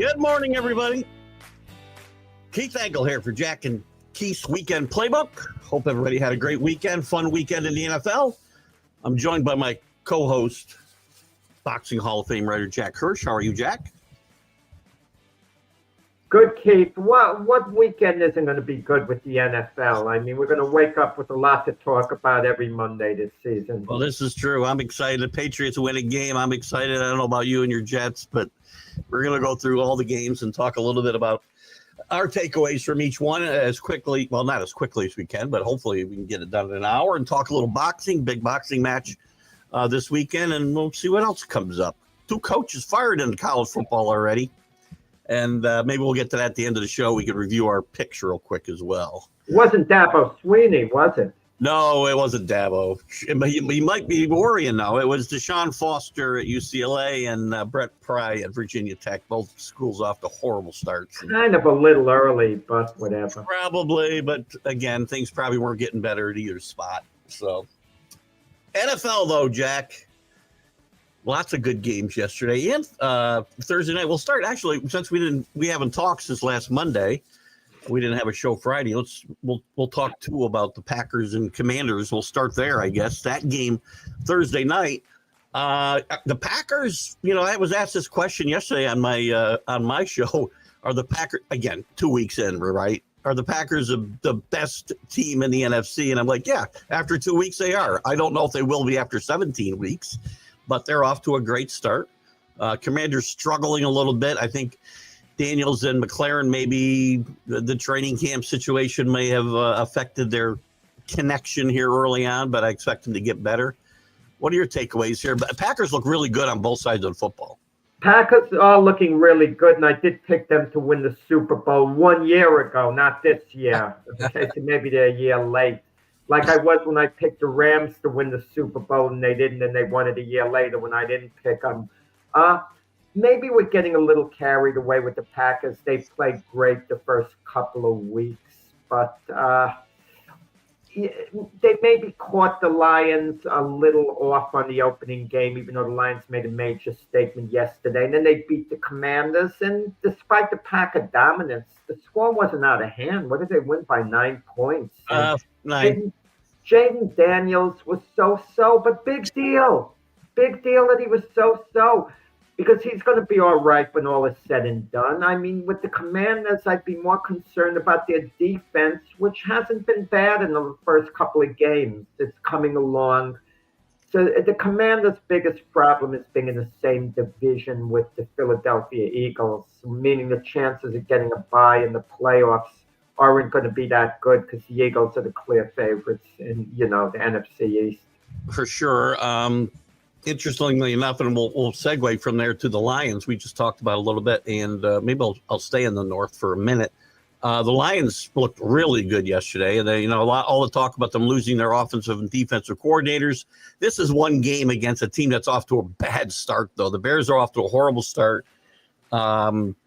Good morning, everybody. Keith Engel here for Jack and Keith's Weekend Playbook. Hope everybody had a great weekend, fun weekend in the NFL. I'm joined by my co-host, Boxing Hall of Fame writer Jack Hirsch. How are you, Jack? Good, Keith. What weekend isn't going to be good with the NFL? I mean, we're going to wake up with a lot to talk about every Monday this season. Well, this is true. I'm excited. The Patriots win a game. I'm excited. I don't know about you and your Jets, but we're going to go through all the games and talk a little bit about our takeaways from each one as quickly, well, not as quickly as we can, but hopefully we can get it done in an hour and talk a little boxing, big boxing match this weekend, and we'll see what else comes up. 2 coaches fired in college football already. And maybe we'll get to that at the end of the show. We can review our picks real quick as well. It wasn't Dabo Sweeney, was it? No, it wasn't Dabo. He might be worrying, though. It was Deshaun Foster at UCLA and Brett Pry at Virginia Tech. Both schools off to horrible starts. Kind of a little early, but whatever. Probably, but again, things probably weren't getting better at either spot. So, NFL, though, Jack. Lots of good games yesterday and Thursday night. We'll start actually since we haven't talked since last Monday. We didn't have a show Friday. We'll talk too about the Packers and Commanders. We'll start there, I guess. That game Thursday night. The Packers. I was asked this question yesterday on my show. Are the Packers again 2 weeks in, right? Are the Packers the best team in the NFC? And I'm like, yeah. After 2 weeks, they are. I don't know if they will be after 17 weeks. But they're off to a great start. Commanders struggling a little bit. I think Daniels and McLaren, maybe the training camp situation may have affected their connection here early on, but I expect them to get better. What are your takeaways here? Packers look really good on both sides of football. Packers are looking really good, and I did pick them to win the Super Bowl 1 year ago, not this year. Okay, so maybe they're a year late. Like I was when I picked the Rams to win the Super Bowl, and they didn't, and they won it a year later when I didn't pick them. Maybe we're getting a little carried away with the Packers. They played great the first couple of weeks, but they maybe caught the Lions a little off on the opening game, even though the Lions made a major statement yesterday. And then they beat the Commanders, and despite the Packer dominance, the score wasn't out of hand. What did they win by 9 points? 9. Jaden Daniels was so, but big deal. Big deal that he was so, because he's going to be all right when all is said and done. I mean, with the Commanders, I'd be more concerned about their defense, which hasn't been bad in the first couple of games. It's coming along. So the Commanders' biggest problem is being in the same division with the Philadelphia Eagles, meaning the chances of getting a bye in the playoffs aren't going to be that good because the Eagles are the clear favorites in, the NFC East. For sure. Interestingly enough, and we'll segue from there to the Lions. We just talked about a little bit, and maybe I'll stay in the North for a minute. The Lions looked really good yesterday, and they, all the talk about them losing their offensive and defensive coordinators. This is one game against a team that's off to a bad start, though. The Bears are off to a horrible start.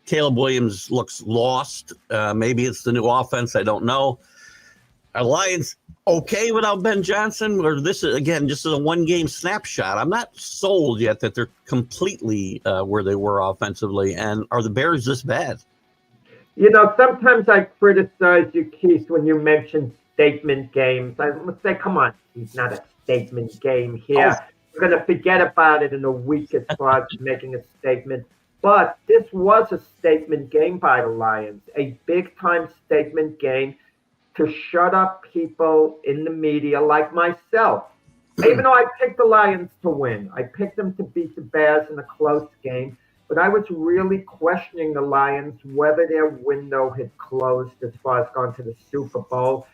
Caleb Williams looks lost. Maybe it's the new offense. I don't know. Are Lions okay without Ben Johnson? Or this is, again, just a one-game snapshot? I'm not sold yet that they're completely where they were offensively. And are the Bears this bad? Sometimes I criticize you, Keith, when you mention statement games. I would say, come on, he's not a statement game here. We're going to forget about it in a week as far as making a statement. But this was a statement game by the Lions, a big-time statement game to shut up people in the media like myself. Even though I picked the Lions to win, I picked them to beat the Bears in a close game, but I was really questioning the Lions whether their window had closed as far as going to the Super Bowl.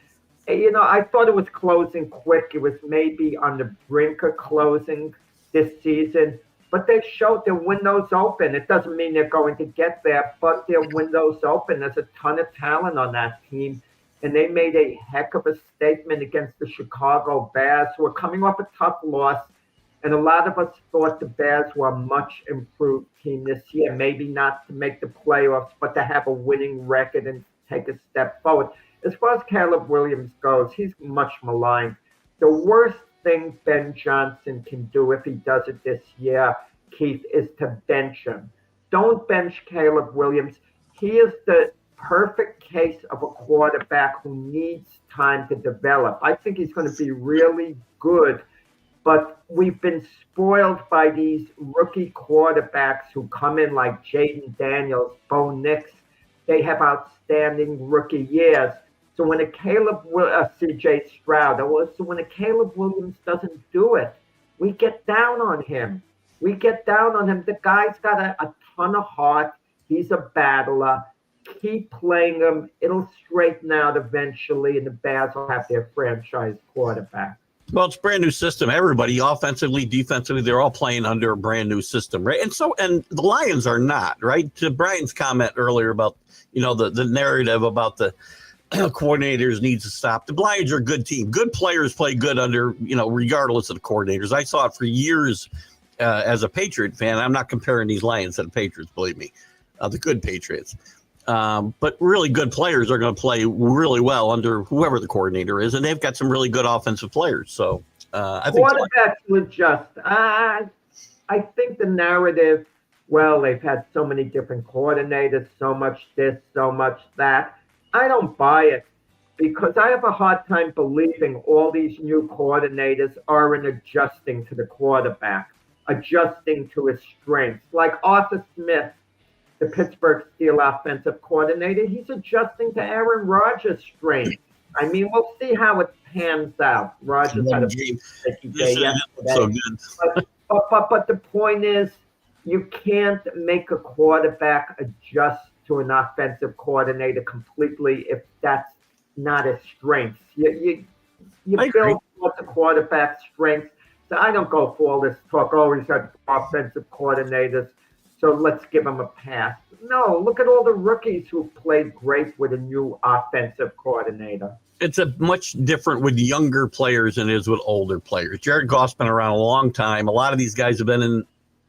I thought it was closing quick. It was maybe on the brink of closing this season. But they showed their windows open. It doesn't mean they're going to get there, but their windows open. There's a ton of talent on that team. And they made a heck of a statement against the Chicago Bears, who are coming off a tough loss. And a lot of us thought the Bears were a much improved team this year, maybe not to make the playoffs, but to have a winning record and take a step forward. As far as Caleb Williams goes, he's much maligned. The worst thing Ben Johnson can do if he does it this year, Keith, is to bench him. don't bench Caleb Williams. He is the perfect case of a quarterback who needs time to develop. I think he's going to be really good, but we've been spoiled by these rookie quarterbacks who come in like Jaden Daniels, Bo Nix. They have outstanding rookie years. So when C.J. Stroud, so when a Caleb Williams doesn't do it, we get down on him. The guy's got a ton of heart. He's a battler. Keep playing him. It'll straighten out eventually, and the Bears will have their franchise quarterback. Well, it's a brand new system. Everybody, offensively, defensively, they're all playing under a brand new system, right? And the Lions are not, right? To Brian's comment earlier about, the narrative about the coordinators needs to stop. The Lions are a good team. Good players play good under, regardless of the coordinators. I saw it for years as a Patriot fan. I'm not comparing these Lions to the Patriots, believe me, the good Patriots. But really good players are going to play really well under whoever the coordinator is, and they've got some really good offensive players. So I think quarterbacks will adjust. I think the narrative, well, they've had so many different coordinators, so much this, so much that. I don't buy it because I have a hard time believing all these new coordinators aren't adjusting to the quarterback, adjusting to his strengths. Like Arthur Smith, the Pittsburgh Steelers offensive coordinator, he's adjusting to Aaron Rodgers' strengths. I mean, we'll see how it pans out. Rodgers had a day yesterday. So good. But the point is, you can't make a quarterback adjust to an offensive coordinator completely if that's not his strengths. You build what's the quarterback's strengths. So I don't go for all this talk. Oh, he's got offensive coordinators, so let's give him a pass. No, look at all the rookies who played great with a new offensive coordinator. It's a much different with younger players than it is with older players. Jared Goff's been around a long time. A lot of these guys have been in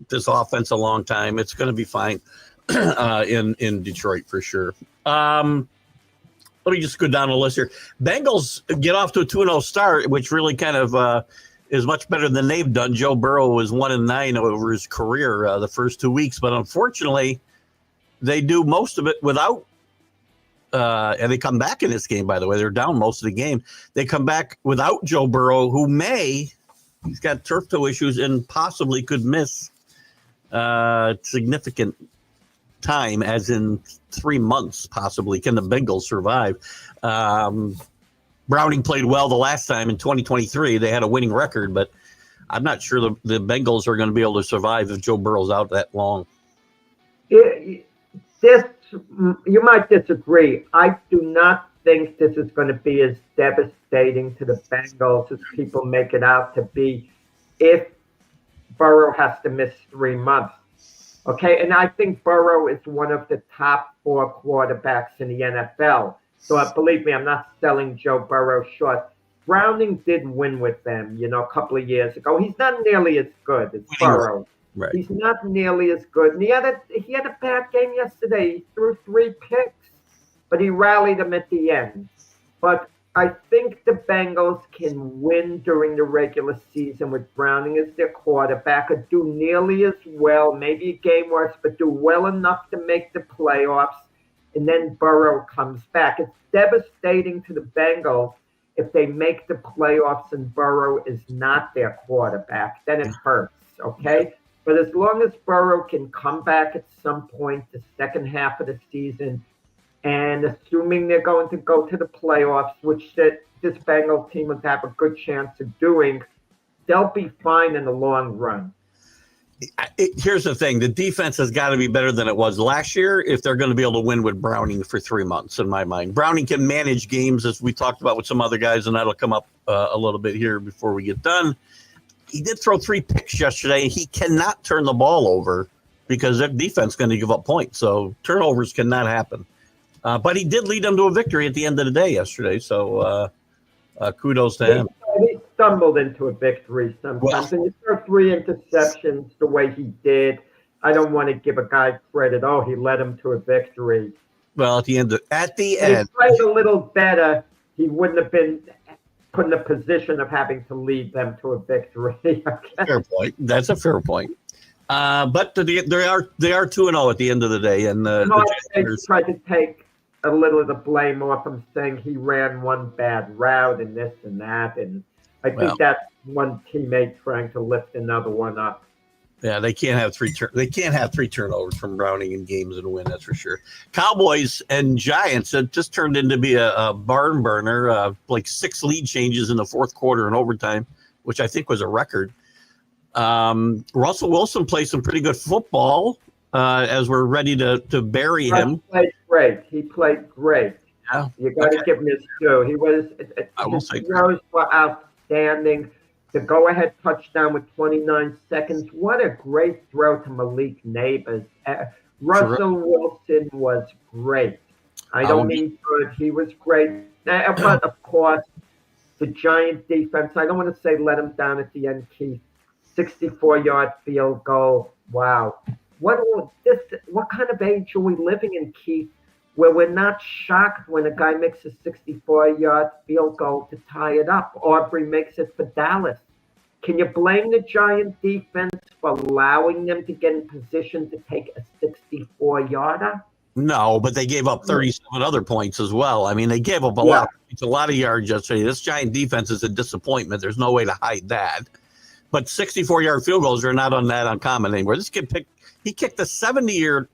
this offense a long time. It's going to be fine in Detroit for sure. Let me just go down the list here. Bengals get off to a 2-0 start, which really kind of is much better than they've done. Joe Burrow was 1-9 over his career the first 2 weeks, but unfortunately, they do most of it without. And they come back in this game, by the way. They're down most of the game. They come back without Joe Burrow, who he's got turf toe issues and possibly could miss significant time, as in 3 months, possibly. Can the Bengals survive? Browning played well the last time in 2023. They had a winning record, but I'm not sure the Bengals are going to be able to survive if Joe Burrow's out that long. You might disagree. I do not think this is going to be as devastating to the Bengals as people make it out to be if Burrow has to miss 3 months. Okay, and I think Burrow is one of the top 4 quarterbacks in the NFL. So believe me, I'm not selling Joe Burrow short. Browning did win with them, a couple of years ago. He's not nearly as good as Burrow. Right. He's not nearly as good. And he had a bad game yesterday. He threw 3 picks, but he rallied them at the end. But I think the Bengals can win during the regular season with Browning as their quarterback, or do nearly as well, maybe a game worse, but do well enough to make the playoffs. And then Burrow comes back. It's devastating to the Bengals if they make the playoffs and Burrow is not their quarterback. Then it hurts, okay? But as long as Burrow can come back at some point the second half of the season, and assuming they're going to go to the playoffs, which this Bengals team would have a good chance of doing, they'll be fine in the long run. Here's the thing. The defense has got to be better than it was last year if they're going to be able to win with Browning for 3 months, in my mind. Browning can manage games, as we talked about with some other guys, and that'll come up a little bit here before we get done. He did throw 3 picks yesterday. He cannot turn the ball over because their defense is going to give up points. So turnovers cannot happen. But he did lead them to a victory at the end of the day yesterday. So kudos to him. He stumbled into a victory sometimes. And you throw 3 interceptions the way he did. I don't want to give a guy credit. Oh, he led him to a victory. Well, at the end. If he played a little better, he wouldn't have been put in a position of having to lead them to a victory. Okay? Fair point. That's a fair point. But they are 2-0 at the end of the day, and the They Jaguars. tried to take a little of the blame off him, saying he ran one bad route and this and that, and I think that's one teammate trying to lift another one up. Yeah, they can't have three turnovers from Browning in games and win. That's for sure. Cowboys and Giants, it just turned into be a barn burner. Like 6 lead changes in the fourth quarter and overtime, which I think was a record. Russell Wilson played some pretty good football as we're ready to bury him. He played great. Yeah, you got to give him his due. His throws were outstanding. The go-ahead touchdown with 29 seconds. What a great throw to Malik Neighbors. Russell Wilson was great. I don't mean good. He was great. But, of course, the Giant defense, I don't want to say let him down at the end, Keith. 64-yard field goal. Wow. What kind of age are we living in, Keith, where we're not shocked when a guy makes a 64-yard field goal to tie it up? Aubrey makes it for Dallas. Can you blame the Giant defense for allowing them to get in position to take a 64-yarder? No, but they gave up 37 other points as well. I mean, they gave up a lot. It's a lot of yards yesterday. This Giant defense is a disappointment. There's no way to hide that. But 64-yard field goals are not uncommon anymore. This kid kicked a 70-yard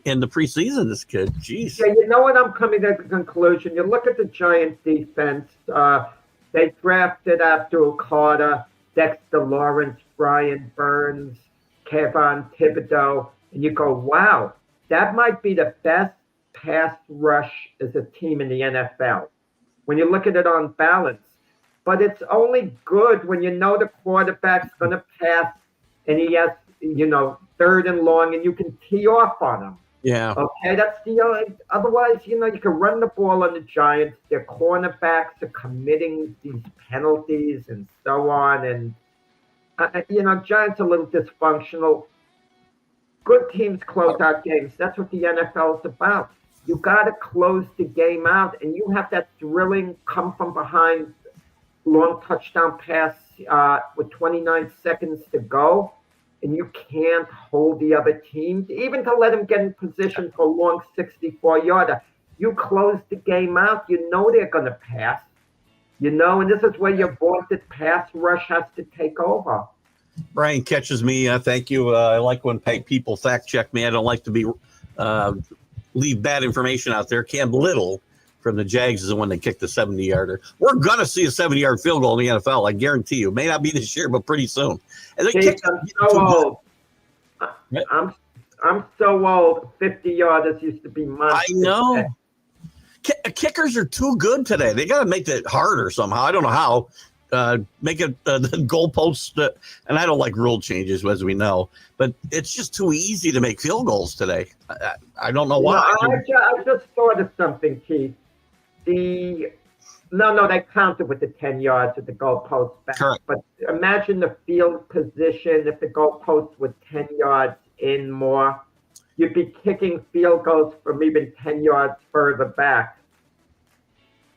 in the preseason, this kid. Jeez. Yeah, you know what? I'm coming to the conclusion. You look at the Giant defense. They drafted Abdul Carter, Dexter Lawrence, Brian Burns, Kevon Thibodeau, and you go, wow, that might be the best pass rush as a team in the NFL when you look at it on balance. But it's only good when you know the quarterback's going to pass and he has, third and long, and you can tee off on him. Yeah. Okay, that's the only. Otherwise, you can run the ball on the Giants. Their cornerbacks are committing these penalties and so on. And, Giants are a little dysfunctional. Good teams close out games. That's what the NFL is about. You got to close the game out, and you have that thrilling come from behind long touchdown pass with 29 seconds to go, and you can't hold the other team, even to let them get in position for a long 64-yarder. You close the game out, they're going to pass, and this is where your vaunted pass rush has to take over. Brian catches me. Thank you. I like when people fact check me. I don't like to be leave bad information out there. Cam Little from the Jags is the one that kicked the 70-yarder. We're going to see a 70-yard field goal in the NFL, I guarantee you. May not be this year, but pretty soon. And I'm so old. I'm so old. 50-yarders used to be mine. I know. Kickers are too good today. They got to make it harder somehow. I don't know how. Make it the goalpost. And I don't like rule changes, as we know. But it's just too easy to make field goals today. I don't know why. I just thought of something, Keith. They counted with the 10 yards at the goalpost back. Correct. But imagine the field position if the goalposts were 10 yards in more. You'd be kicking field goals from even 10 yards further back.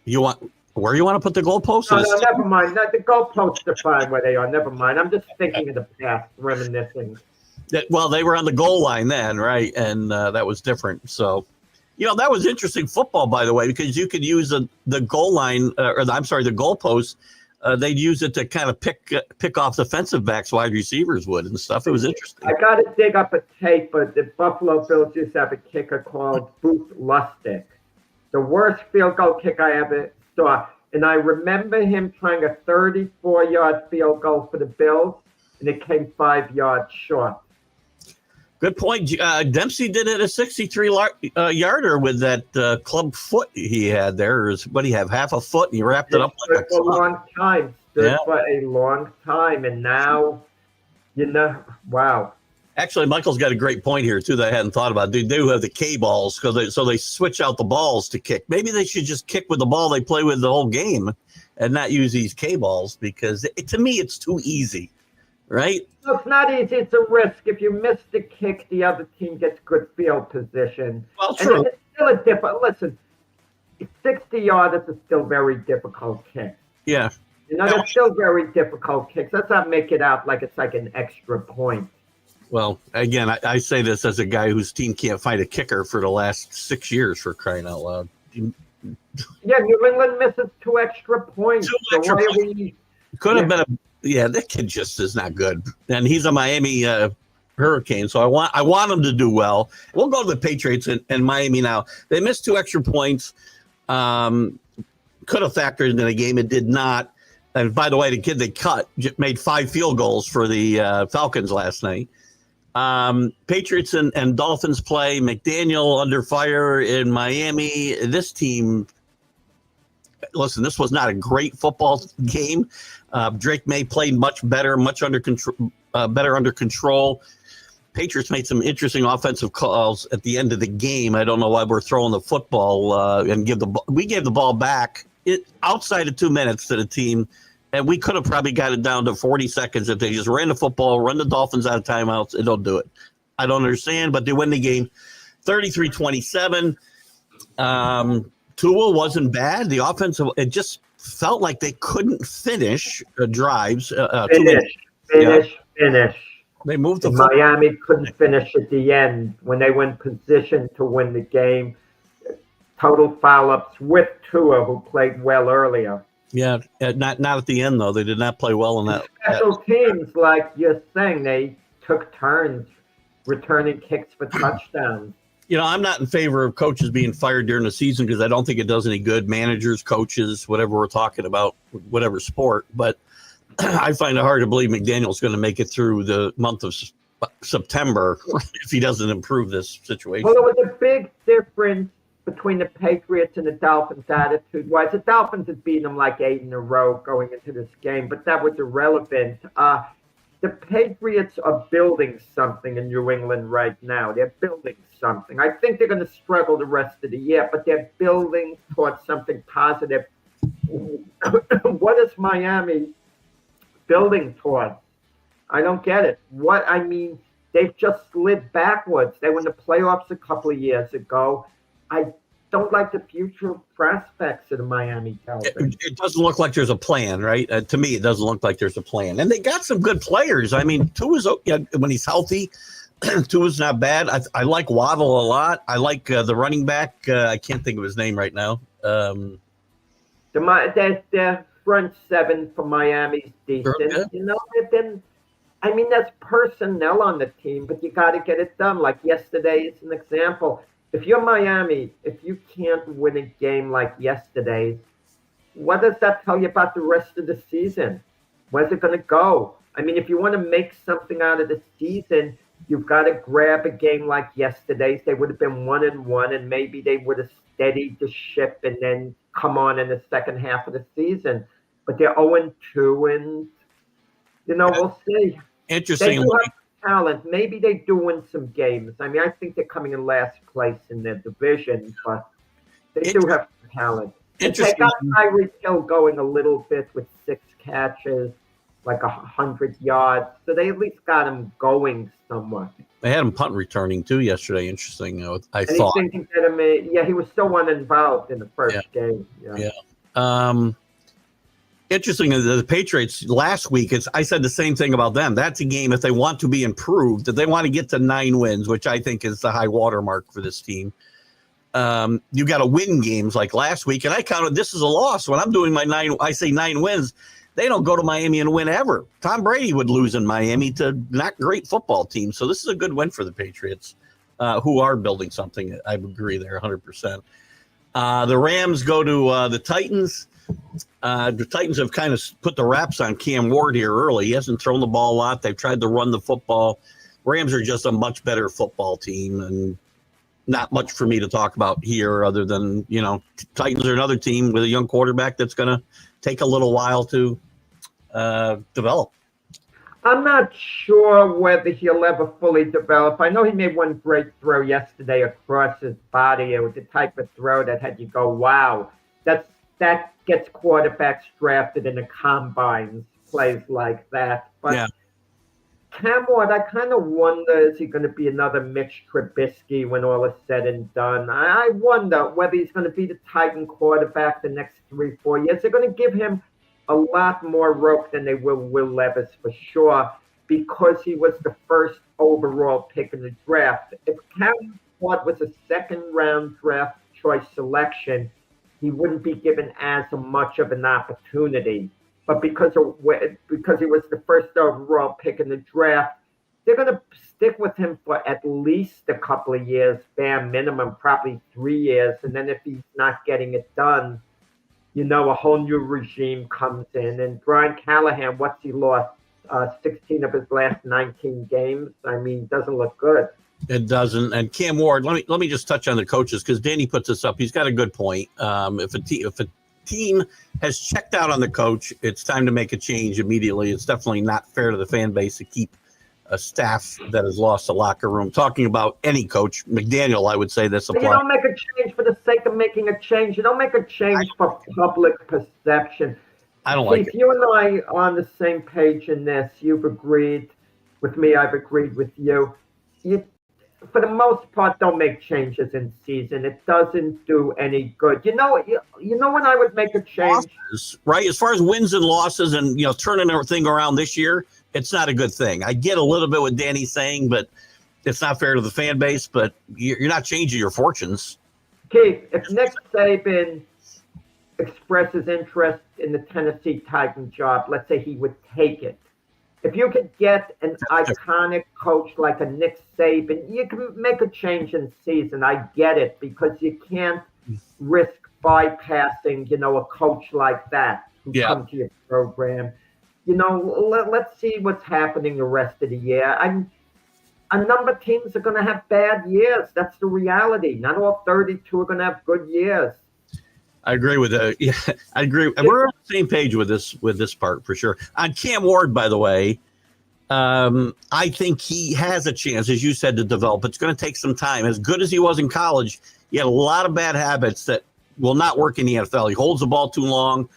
Where you want to put the goalposts? No, never mind. The goalposts are fine where they are. Never mind. I'm just thinking of the past, reminiscing. Well, they were on the goal line then, right? And that was different. So, that was interesting football, by the way, because you could use the goal line, the goalpost. They'd use it to kind of pick off defensive backs, wide receivers would and stuff. It was interesting. I got to dig up a tape, but the Buffalo Bills used to have a kicker called Booth Lustig. The worst field goal kick I ever saw. And I remember him trying a 34-yard field goal for the Bills, and it came 5 yards short. Good point. Dempsey did it a 63-yarder with that club foot he had there. What do you have, half a foot, and he wrapped it up like a long time. Stood for a long time, and now, wow. Actually, Michael's got a great point here, too, that I hadn't thought about. They do have the K-balls, so they switch out the balls to kick. Maybe they should just kick with the ball they play with the whole game and not use these K-balls because, to me, it's too easy, right? No, it's not easy. It's a risk. If you miss the kick, the other team gets good field position. Well, true. And it's still a difficult – listen, 60 yards is still very difficult kick. Yeah. They're still very difficult kicks. Let's not make it out like it's like an extra point. Well, again, I say this as a guy whose team can't find a kicker for the last 6 years, for crying out loud. Yeah, New England misses 2 extra points. Two So extra why are points. we? Could have been that kid just is not good. And he's a Miami Hurricane. So I want him to do well. We'll go to the Patriots and Miami now. They missed 2 extra points. Could have factored into the game. It did not. And by the way, the kid they cut made 5 field goals for the Falcons last night. Patriots and Dolphins play. McDaniel under fire in Miami. This team, listen, this was not a great football game. Drake May played much better, much under control, better under control. Patriots made some interesting offensive calls at the end of the game. I don't know why we're throwing the football and we gave the ball back outside of 2 minutes to the team, and we could have probably got it down to 40 seconds if they just ran the football, run the Dolphins out of timeouts, and don't do it. I don't understand, but they win the game 33-27. Tua wasn't bad. The offensive, it just felt like they couldn't finish drives. Finish. They moved the Miami couldn't finish at the end when they were in position to win the game. Total foul-ups with Tua, who played well earlier. Yeah, not at the end, though. They did not play well in that. Special teams, like you're saying, they took turns returning kicks for touchdowns. I'm not in favor of coaches being fired during the season because I don't think it does any good. Managers, coaches, whatever we're talking about, whatever sport. But I find it hard to believe McDaniel's going to make it through the month of September if he doesn't improve this situation. Well, there was a big difference between the Patriots and the Dolphins' attitude-wise. The Dolphins had beaten them like 8 in a row going into this game, but that was irrelevant. The Patriots are building something in New England right now. They're building something. I think they're going to struggle the rest of the year, but they're building towards something positive. What is Miami building towards? I don't get it. They've just slid backwards. They were in the playoffs a couple of years ago. I don't like the future prospects of the Miami Dolphins. It doesn't look like there's a plan, right? To me, it doesn't look like there's a plan. And they got some good players. I mean, Tua's, when he's healthy, Tua's not bad. I like Waddle a lot. I like the running back. I can't think of his name right now. The front seven for Miami's decent. There's personnel on the team, but you got to get it done. Like yesterday is an example. If you're Miami, if you can't win a game like yesterday's, what does that tell you about the rest of the season? Where's it going to go? I mean, if you want to make something out of the season, you've got to grab a game like yesterday's. They would have been 1-1, and maybe they would have steadied the ship and then come on in the second half of the season. But they're 0-2, and, we'll see. Interesting. They do have talent. Maybe they do win some games. I mean, I think they're coming in last place in their division, but they do have some talent. They got Tyreek Hill going a little bit with 6 catches, like 100 yards. So they at least got him going somewhat. They had him punt returning too yesterday. Interesting. I and thought. He was so uninvolved in the first game. Yeah. Interesting. The Patriots last week, I said the same thing about them. That's a game, if they want to be improved, if they want to get to 9 wins, which I think is the high watermark for this team. You got to win games like last week. And I counted this as a loss. When I'm doing my 9 wins, they don't go to Miami and win ever. Tom Brady would lose in Miami to not great football teams. So this is a good win for the Patriots, who are building something. I agree there 100%. The Rams go to the Titans. The Titans have kind of put the wraps on Cam Ward here early. He hasn't thrown the ball a lot. They've tried to run the football. Rams are just a much better football team, and not much for me to talk about here other than, Titans are another team with a young quarterback that's going to take a little while to develop. I'm not sure whether he'll ever fully develop. I know he made one great throw yesterday across his body. It was the type of throw that had you go, wow. That gets quarterbacks drafted in the combines, plays like that. But Cam Ward, I kind of wonder, is he going to be another Mitch Trubisky when all is said and done? I wonder whether he's going to be the Titan quarterback the next 3-4 years. They're going to give him a lot more rope than they will Levis for sure. because he was the first overall pick in the draft. If Cam Ward was a second round draft choice selection, he wouldn't be given as much of an opportunity. But because he was the first overall pick in the draft, they're going to stick with him for at least a couple of years, bare minimum, probably 3 years. And then if he's not getting it done, a whole new regime comes in. And Brian Callahan, what's he lost? 16 of his last 19 games. I mean, doesn't look good. It doesn't. And Cam Ward, let me just touch on the coaches because Danny puts this up. He's got a good point. If a team has checked out on the coach, it's time to make a change immediately. It's definitely not fair to the fan base to keep a staff that has lost a locker room. Talking about any coach, McDaniel, I would say this applies. You don't make a change for the sake of making a change. You don't make a change for public perception. I don't like Keith, it. you and I are on the same page in this. You've agreed with me. I've agreed with you. You, for the most part, don't make changes in season. It doesn't do any good. You know when I would make a change? Losses, right? As far as wins and losses and, turning everything around this year, it's not a good thing. I get a little bit what Danny's saying, but it's not fair to the fan base, but you're not changing your fortunes. Keith, if Nick Saban expresses interest in the Tennessee Titan job, let's say he would take it. If you could get an iconic coach like a Nick Saban, you can make a change in season. I get it, because you can't risk bypassing, a coach like that who comes to your program. Let's see what's happening the rest of the year. A number of teams are going to have bad years. That's the reality. Not all 32 are going to have good years. I agree with that. Yeah, I agree. We're on the same page with this part for sure. On Cam Ward, by the way, I think he has a chance, as you said, to develop. It's going to take some time. As good as he was in college, he had a lot of bad habits that will not work in the NFL. He holds the ball too long.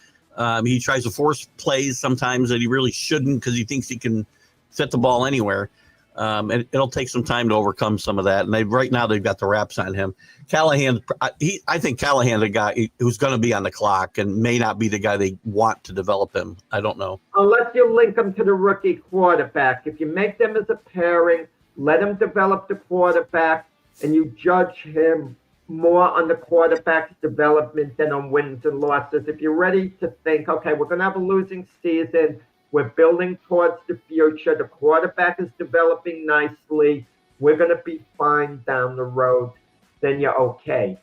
He tries to force plays sometimes that he really shouldn't because he thinks he can fit the ball anywhere. And it'll take some time to overcome some of that. And right now they've got the wraps on him. Callahan, I think Callahan, the guy who's going to be on the clock and may not be the guy they want to develop him. I don't know. Unless you link him to the rookie quarterback. If you make them as a pairing, let him develop the quarterback, and you judge him more on the quarterback's development than on wins and losses. If you're ready to think, okay, we're going to have a losing season, we're building towards the future, the quarterback is developing nicely, we're going to be fine down the road, then you're okay.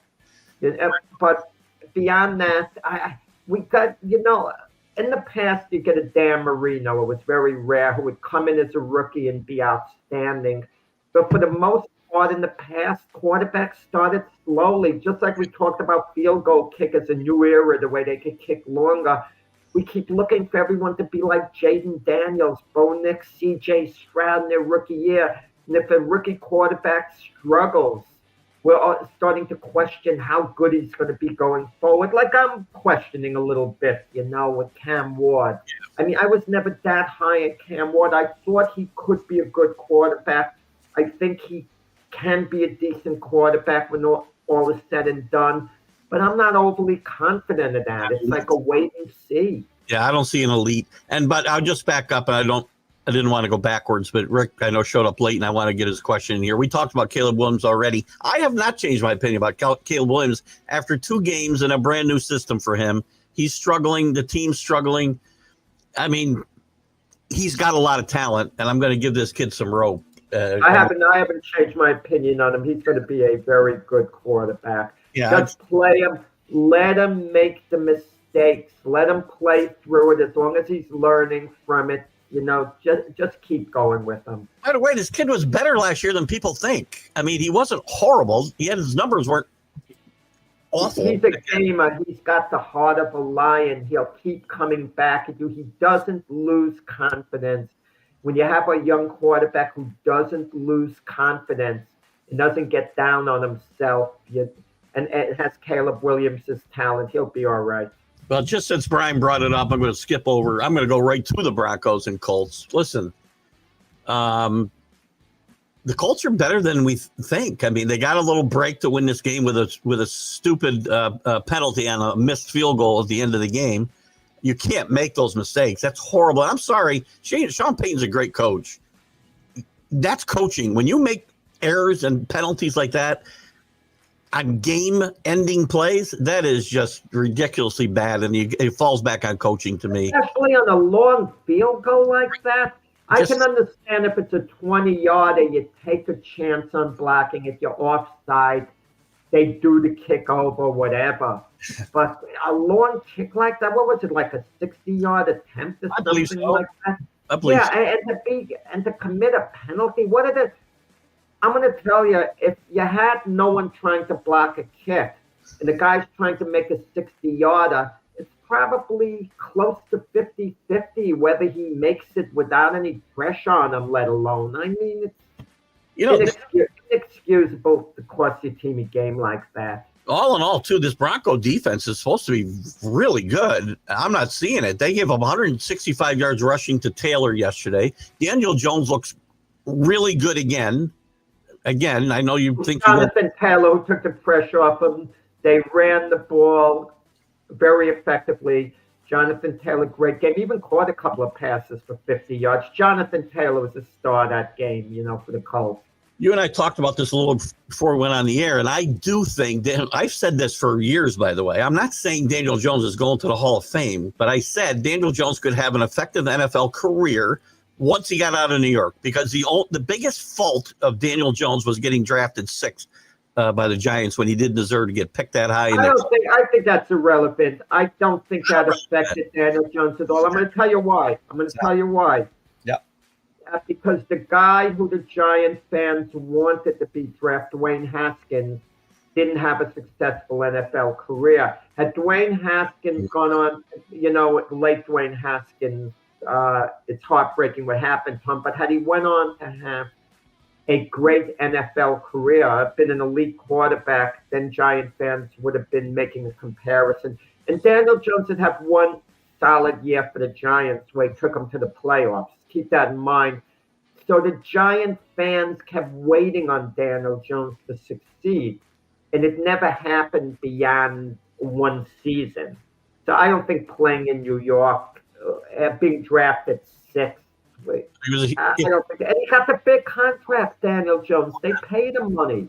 But beyond that, we got, in the past, you get a Dan Marino. It was very rare, who would come in as a rookie and be outstanding. But for the most part, in the past, quarterbacks started slowly, just like we talked about field goal kickers, a new era, the way they could kick longer. We keep looking for everyone to be like Jaden Daniels, Bo Nix, C.J. Stroud in their rookie year. And if a rookie quarterback struggles, we're starting to question how good he's going to be going forward. Like I'm questioning a little bit, with Cam Ward. I mean, I was never that high at Cam Ward. I thought he could be a good quarterback. I think he can be a decent quarterback when all is said and done. But I'm not overly confident of that. It's like a wait and see. Yeah, I don't see an elite. But I'll just back up, and I didn't want to go backwards, but Rick, I know, showed up late, and I want to get his question in here. We talked about Caleb Williams already. I have not changed my opinion about Caleb Williams after 2 games and a brand new system for him. He's struggling. The team's struggling. I mean, he's got a lot of talent, and I'm going to give this kid some rope. I haven't changed my opinion on him. He's going to be a very good quarterback. Yeah, just play him. Let him make the mistakes. Let him play through it. As long as he's learning from it, just keep going with him. By the way, this kid was better last year than people think. I mean, he wasn't horrible. His numbers weren't awful. He's a gamer. He's got the heart of a lion. He'll keep coming back at you. He doesn't lose confidence. When you have a young quarterback who doesn't lose confidence and doesn't get down on himself, and has Caleb Williams' talent, he'll be all right. Well, just since Brian brought it up, I'm going to skip over. I'm going to go right to the Broncos and Colts. Listen, the Colts are better than we think. I mean, they got a little break to win this game with a stupid penalty on a missed field goal at the end of the game. You can't make those mistakes. That's horrible. I'm sorry. Sean Payton's a great coach. That's coaching. When you make errors and penalties like that on game-ending plays, that is just ridiculously bad, and it falls back on coaching to me. Especially on a long field goal like that. I can understand if it's a 20-yarder, you take a chance on blocking. If you're offside, they do the kick over, whatever. But a long kick like that, what was it, like a 60-yard attempt or something like that? I believe so. And to commit a penalty, what are the? I'm going to tell you, if you had no one trying to block a kick, and the guy's trying to make a 60-yarder, it's probably close to 50-50 whether he makes it without any pressure on him, let alone. I mean, it's inexcusable to cost your team a game like that. All in all, too, this Bronco defense is supposed to be really good. I'm not seeing it. They gave up 165 yards rushing to Taylor yesterday. Daniel Jones looks really good again. Again, I know you think Jonathan Taylor, who took the pressure off him. They ran the ball very effectively. Jonathan Taylor, great game. Even caught a couple of passes for 50 yards. Jonathan Taylor was a star that game, for the Colts. You and I talked about this a little before we went on the air, and I do think I've said this for years, by the way. I'm not saying Daniel Jones is going to the Hall of Fame, but I said Daniel Jones could have an effective NFL career once he got out of New York, because the biggest fault of Daniel Jones was getting drafted sixth by the Giants when he didn't deserve to get picked that high. I think that's irrelevant. I don't think that affected Daniel Jones at all. I'm going to tell you why. Because the guy who the Giant fans wanted to be drafted, Dwayne Haskins, didn't have a successful NFL career. Had Dwayne Haskins gone on, late Dwayne Haskins, it's heartbreaking what happened to him, but had he went on to have a great NFL career, been an elite quarterback, then Giant fans would have been making a comparison. And Daniel Jones would have one solid year for the Giants where he took them to the playoffs. Keep that in mind. So the Giant fans kept waiting on Daniel Jones to succeed, and it never happened beyond one season. So I don't think playing in New York, being drafted sixth, I don't think. And he got the big contract, Daniel Jones. They paid him money.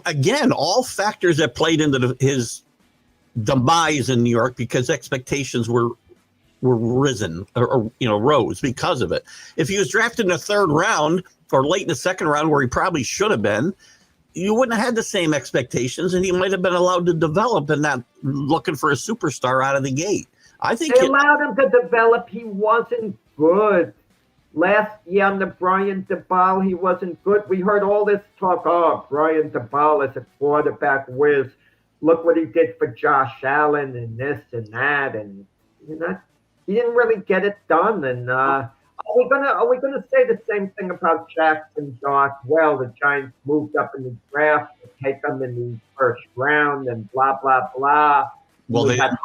Again, all factors that played into his demise in New York, because expectations were risen or rose because of it. If he was drafted in the third round or late in the second round, where he probably should have been, you wouldn't have had the same expectations, and he might have been allowed to develop and not looking for a superstar out of the gate. I think they allowed him to develop. He wasn't good. Last year under Brian Daboll, he wasn't good. We heard all this talk, Brian Daboll is a quarterback whiz. Look what he did for Josh Allen and this and that, and he didn't really get it done. And are we gonna say the same thing about Jackson Dart? Well, the Giants moved up in the draft to take him in the first round, and blah blah blah. Well, they had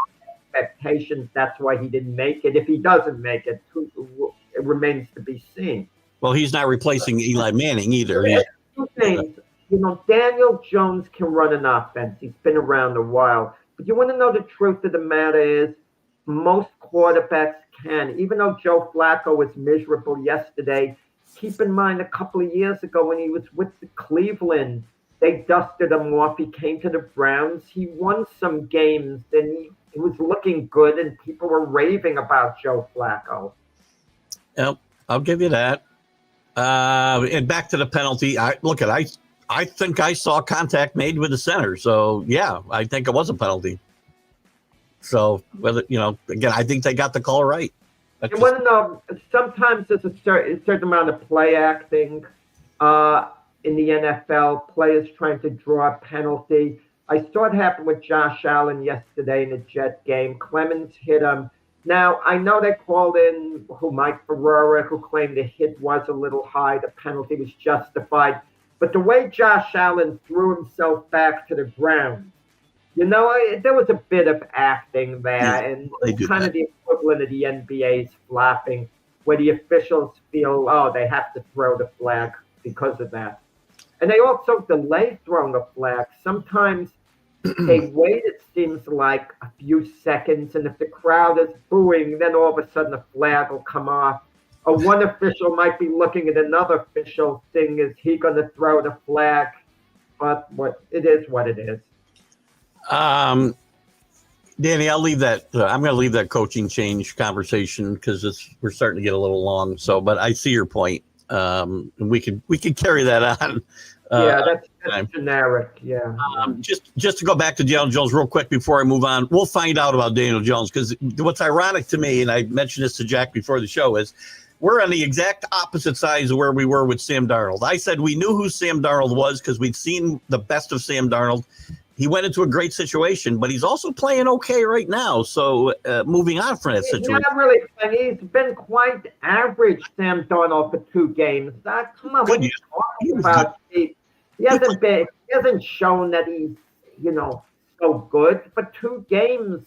expectations. That's why he didn't make it. If he doesn't make it, it remains to be seen. Well, he's not replacing Eli Manning either. Two things. Daniel Jones can run an offense. He's been around a while. But you want to know the truth of the matter is, most quarterbacks can. Even though Joe Flacco was miserable yesterday, keep in mind a couple of years ago when he was with the Cleveland, they dusted him off. He came to the Browns. He won some games, and he was looking good, and people were raving about Joe Flacco. Yep, I'll give you that. And back to the penalty. I think I saw contact made with the center. So, yeah, I think it was a penalty. So, whether, again, I think they got the call right. You want to know, sometimes there's a certain amount of play acting in the NFL, players trying to draw a penalty. I saw it happen with Josh Allen yesterday in the Jet game. Clemens hit him. Now, I know they called in Mike Ferrara, who claimed the hit was a little high. The penalty was justified. But the way Josh Allen threw himself back to the ground, there was a bit of acting there, and kind of the equivalent of the NBA's flopping, where the officials feel, they have to throw the flag because of that. And they also delay throwing a flag. Sometimes They wait, it seems like, a few seconds, and if the crowd is booing, then all of a sudden a flag will come off. Or one official might be looking at another official, saying, is he going to throw the flag? But it is what it is. Danny, I'll leave that. I'm going to leave that coaching change conversation because we're starting to get a little long. So, but I see your point. And we could carry that on. That's generic. Yeah. Just to go back to Daniel Jones real quick before I move on, we'll find out about Daniel Jones because what's ironic to me, and I mentioned this to Jack before the show, is we're on the exact opposite sides of where we were with Sam Darnold. I said we knew who Sam Darnold was because we'd seen the best of Sam Darnold. He went into a great situation, but he's also playing okay right now. So moving on from that situation. He's not really playing. He's been quite average, Sam Darnold, for 2 games. Come on, what are you talking about? He hasn't shown that he's, so good for 2 games.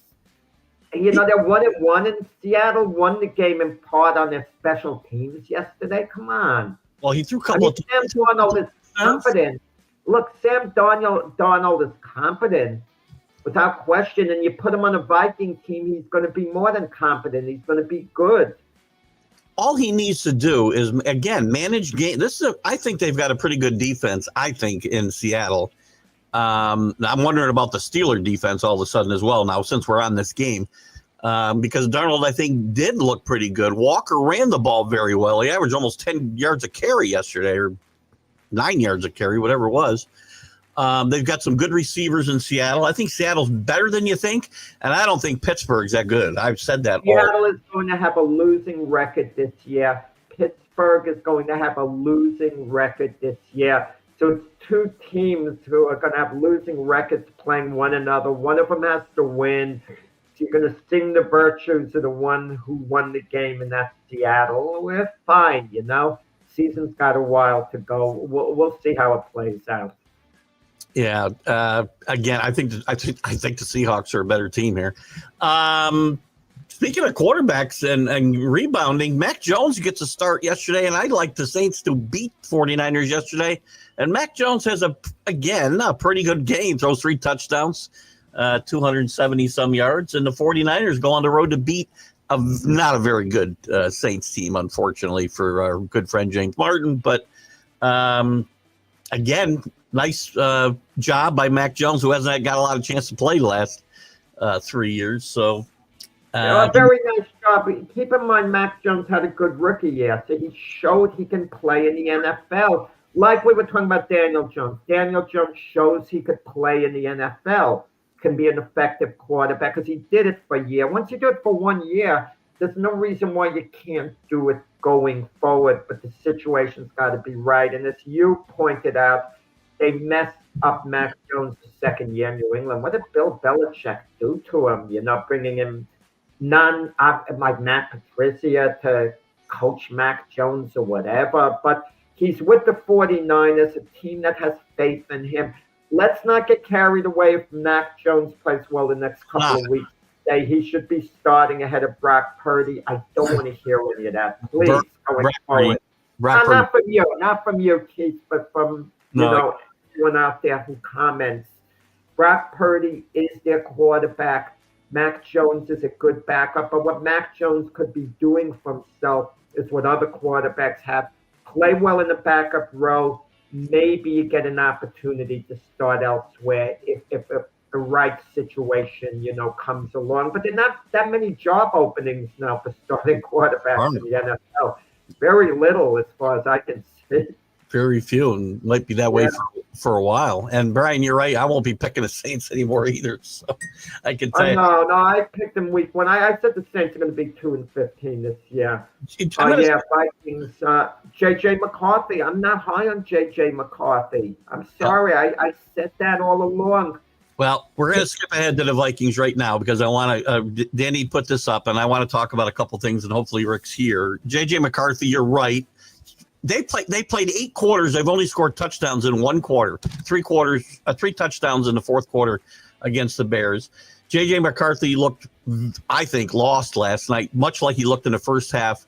They're 1-1, and Seattle won the game in part on their special teams yesterday. Come on. Well, he threw a couple of Sam Darnold is confident. Look, Sam Darnold is competent without question, and you put him on a Viking team, he's going to be more than competent. He's going to be good. All he needs to do is, again, manage game. I think they've got a pretty good defense, I think, in Seattle. I'm wondering about the Steeler defense all of a sudden as well now since we're on this game. Because Darnold, I think, did look pretty good. Walker ran the ball very well. He averaged almost 10 yards a carry yesterday, or 9 yards a carry, whatever it was. They've got some good receivers in Seattle. I think Seattle's better than you think, and I don't think Pittsburgh's that good. I've said that. Seattle is going to have a losing record this year. Pittsburgh is going to have a losing record this year. So it's 2 teams who are going to have losing records playing one another. One of them has to win. So you're going to sing the virtues of the one who won the game, and that's Seattle. We're fine, Season's got a while to go. We'll see how it plays out. Yeah. Again, I think the Seahawks are a better team here. Speaking of quarterbacks and rebounding, Mac Jones gets a start yesterday, and I'd like the Saints to beat 49ers yesterday. And Mac Jones has a pretty good game. Throws 3 touchdowns, 270-some yards, and the 49ers go on the road to beat not a very good Saints team, unfortunately, for our good friend James Martin. But again, nice job by Mac Jones, who hasn't got a lot of chance to play the last 3 years. So, a very nice job. Keep in mind, Mac Jones had a good rookie year, so he showed he can play in the NFL. Like we were talking about Daniel Jones. Daniel Jones shows he could play in the NFL. Can be an effective quarterback because he did it for a year. Once you do it for 1 year, there's no reason why you can't do it going forward, but the situation's got to be right. And as you pointed out, they messed up Mac Jones' 2nd year in New England. What did Bill Belichick do to him? Bringing him like Matt Patricia to coach Mac Jones or whatever. But he's with the 49ers, a team that has faith in him. Let's not get carried away if Mac Jones plays well the next couple of weeks. He should be starting ahead of Brock Purdy. I don't want to hear any of that. Please, going forward. Not from you, Keith, but from everyone out there who comments. Brock Purdy is their quarterback. Mac Jones is a good backup, but what Mac Jones could be doing for himself is what other quarterbacks have. Play well in the backup row. Maybe you get an opportunity to start elsewhere if the right situation, comes along. But there are not that many job openings now for starting quarterbacks in the NFL. Very little, as far as I can see. Very few, and might be that way for a while. And Brian, you're right. I won't be picking the Saints anymore either. So I can tell you. No, I picked them week 1. I said the Saints are going to be 2-15 this year. Vikings. J.J. McCarthy. I'm not high on J.J. McCarthy. I'm sorry. I said that all along. Well, we're going to skip ahead to the Vikings right now because I want to. Danny put this up, and I want to talk about a couple things, and hopefully Rick's here. J.J. McCarthy, you're right. They played 8 quarters. They've only scored touchdowns in 1 quarter. 3 touchdowns in the 4th quarter against the Bears. J.J. McCarthy looked, I think, lost last night, much like he looked in the first half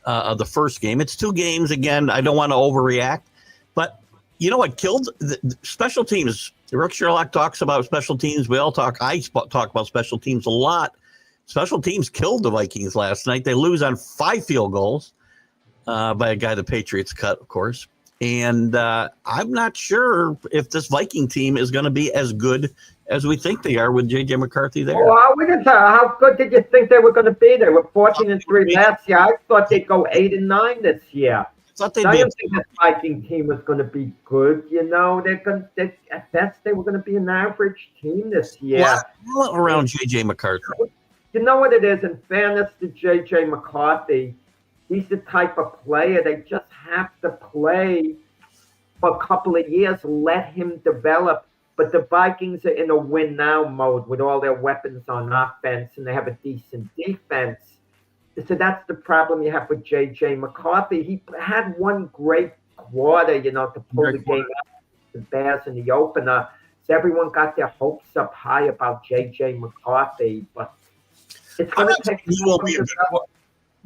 of the first game. It's 2 games. Again, I don't want to overreact. But you know what killed the special teams? Rick Sherlock talks about special teams. I talk about special teams a lot. Special teams killed the Vikings last night. They lose on 5 field goals by a guy the Patriots cut, of course. And I'm not sure if this Viking team is going to be as good as we think they are with J.J. McCarthy there. Well, how good did you think they were going to be? They were 14-3 last year. I thought they'd go 8-9 this year. I didn't think this Viking team was going to be good. You know, at best they were going to be an average team this year. Well, around J.J. McCarthy. You know what it is? In fairness to J.J. McCarthy, he's the type of player they just have to play for a couple of years, let him develop. But the Vikings are in a win-now mode with all their weapons on offense, and they have a decent defense. So that's the problem you have with J.J. McCarthy. He had one great quarter, to pull the game out of the Bears in the opener. So everyone got their hopes up high about J.J. McCarthy. But it's going to take...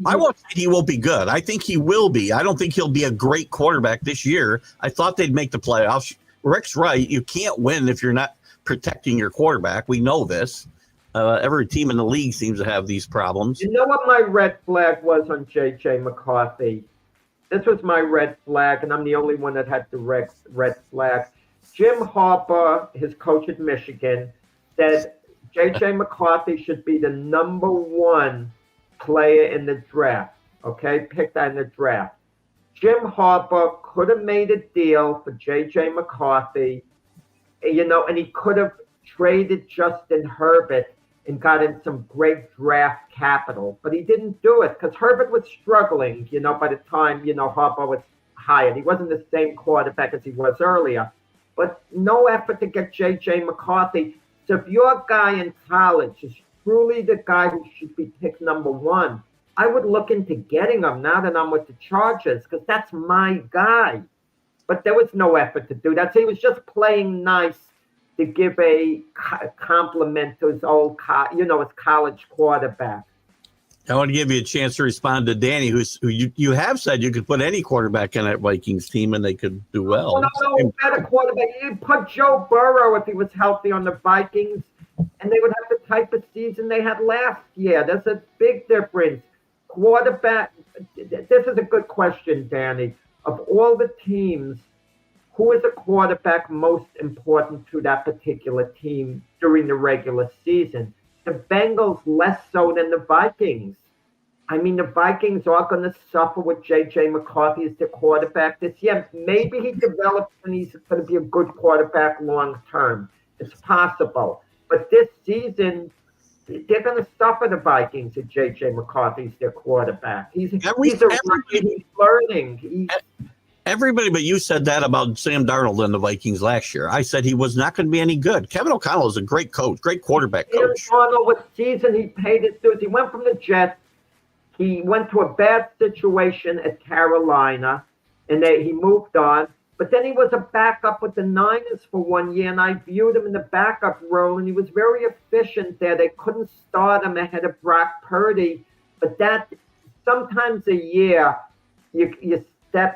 I won't say he will be good. I think he will be. I don't think he'll be a great quarterback this year. I thought they'd make the playoffs. Rick's right. You can't win if you're not protecting your quarterback. We know this. Every team in the league seems to have these problems. You know what my red flag was on J.J. McCarthy? This was my red flag, and I'm the only one that had the red flag. Jim Harbaugh, his coach at Michigan, said J.J. McCarthy should be the number 1 player in the draft. Okay, pick that in the draft. Jim Harbaugh could have made a deal for J.J. McCarthy, and he could have traded Justin Herbert and gotten some great draft capital. But he didn't do it because Herbert was struggling, by the time, Harbaugh was hired. He wasn't the same quarterback as he was earlier. But no effort to get J.J. McCarthy. So if your guy in college is truly the guy who should be picked number 1, I would look into getting him now that I'm with the Chargers because that's my guy. But there was no effort to do that. So he was just playing nice to give a compliment to his old, his college quarterback. I want to give you a chance to respond to Danny, who you have said you could put any quarterback in that Vikings team and they could do well. No, better quarterback. You put Joe Burrow if he was healthy on the Vikings, and they would have the type of season they had last year. There's a big difference. Quarterback, this is a good question, Danny. Of all the teams, who is a quarterback most important to that particular team during the regular season? The Bengals less so than the Vikings. I mean, the Vikings are going to suffer with J.J. McCarthy as their quarterback this year. Maybe he develops and he's going to be a good quarterback long term. It's possible. But this season, they're going to suffer the Vikings if J.J. McCarthy's their quarterback. He's learning. Everybody but you said that about Sam Darnold and the Vikings last year. I said he was not going to be any good. Kevin O'Connell is a great coach, great quarterback coach. Sam Darnold, what season he paid his dues. He went from the Jets. He went to a bad situation at Carolina, and he moved on. But then he was a backup with the Niners for 1 year, and I viewed him in the backup role, and he was very efficient there. They couldn't start him ahead of Brock Purdy. But that sometimes a year, you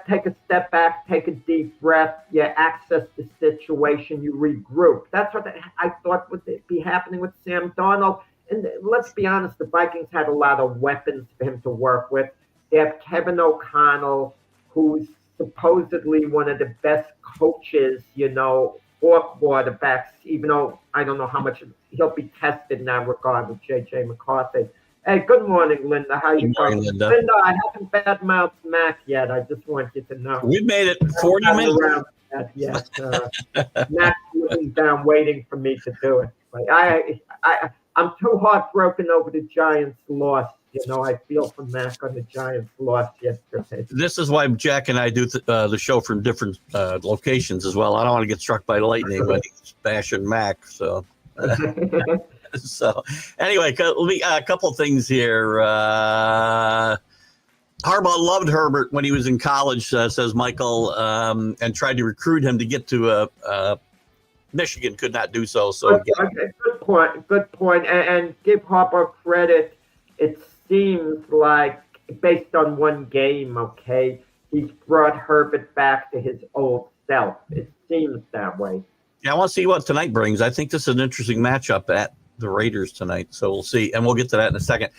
take a step back, take a deep breath, you access the situation, you regroup. That's what I thought would be happening with Sam Darnold. And let's be honest, the Vikings had a lot of weapons for him to work with. They have Kevin O'Connell, who's supposedly one of the best coaches, for quarterbacks, even though I don't know how much he'll be tested in that regard with J.J. McCarthy. Hey, good morning, Linda. How you doing? Linda, I haven't badmouthed Mac yet. I just want you to know. We made it 40 minutes. Yes, Mac's looking down, waiting for me to do it. But I'm too heartbroken over the Giants' loss. I feel for Mac on the Giants' loss yesterday. This is why Jack and I do the show from different locations as well. I don't want to get struck by lightning when he's bashing Mac. So. So anyway, a couple of things here. Harbaugh loved Herbert when he was in college, says Michael, and tried to recruit him to get to Michigan. Could not do so. So okay, good point. And give Harbaugh credit. It seems like based on one game, okay, he's brought Herbert back to his old self. It seems that way. Yeah, I want to see what tonight brings. I think this is an interesting matchup at the Raiders tonight, so we'll see, and we'll get to that in a second.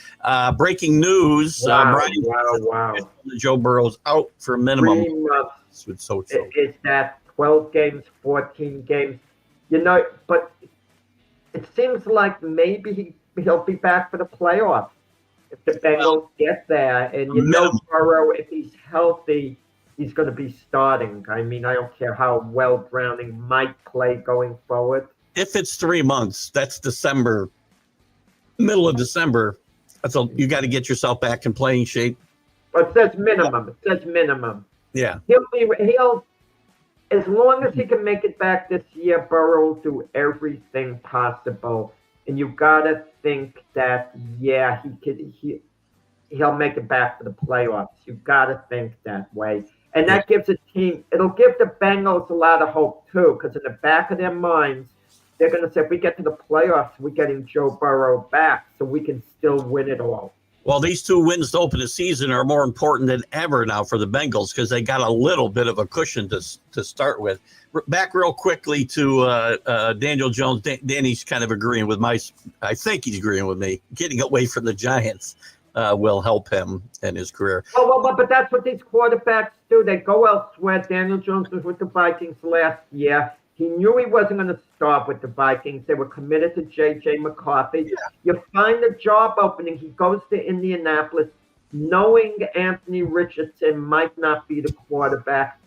Breaking news: Brian, Wow. Joe Burrow's out for minimum. 3 months. With so. Is that 12 games, 14 games? But it seems like maybe he'll be back for the playoffs if the Bengals get there. And Burrow, if he's healthy, he's going to be starting. I mean, I don't care how well Browning might play going forward. If it's 3 months, that's December, middle of December. You got to get yourself back in playing shape. Well, it says minimum. Yeah. He'll as long as he can make it back this year, Burrow will do everything possible. And you gotta think that he'll make it back for the playoffs. You gotta think that way. And that gives it'll give the Bengals a lot of hope too, because in the back of their minds, they're gonna say, if we get to the playoffs, we're getting Joe Burrow back, so we can still win it all. Well, these 2 wins to open the season are more important than ever now for the Bengals because they got a little bit of a cushion to start with. Back real quickly to Daniel Jones. Danny's kind of agreeing with I think he's agreeing with me. Getting away from the Giants will help him in his career. Well, but that's what these quarterbacks do. They go elsewhere. Daniel Jones was with the Vikings last year. He knew he wasn't going to start with the Vikings. They were committed to J.J. McCarthy. Yeah. You find a job opening. He goes to Indianapolis knowing Anthony Richardson might not be the quarterback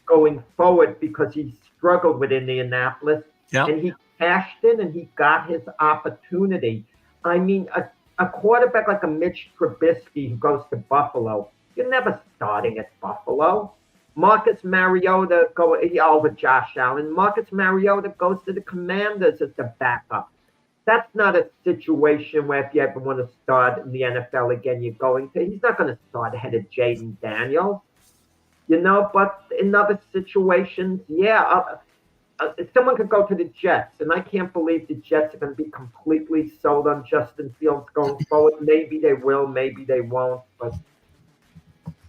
going forward because he struggled with Indianapolis. Yeah. And he cashed in and he got his opportunity. I mean, a quarterback like a Mitch Trubisky who goes to Buffalo, you're never starting at Buffalo. Marcus Mariota over Josh Allen. Marcus Mariota goes to the Commanders as the backup. That's not a situation where if you ever want to start in the NFL again, you're going to. He's not going to start ahead of Jaden Daniels. But in other situations, someone could go to the Jets, and I can't believe the Jets are going to be completely sold on Justin Fields going forward. Maybe they will, maybe they won't, but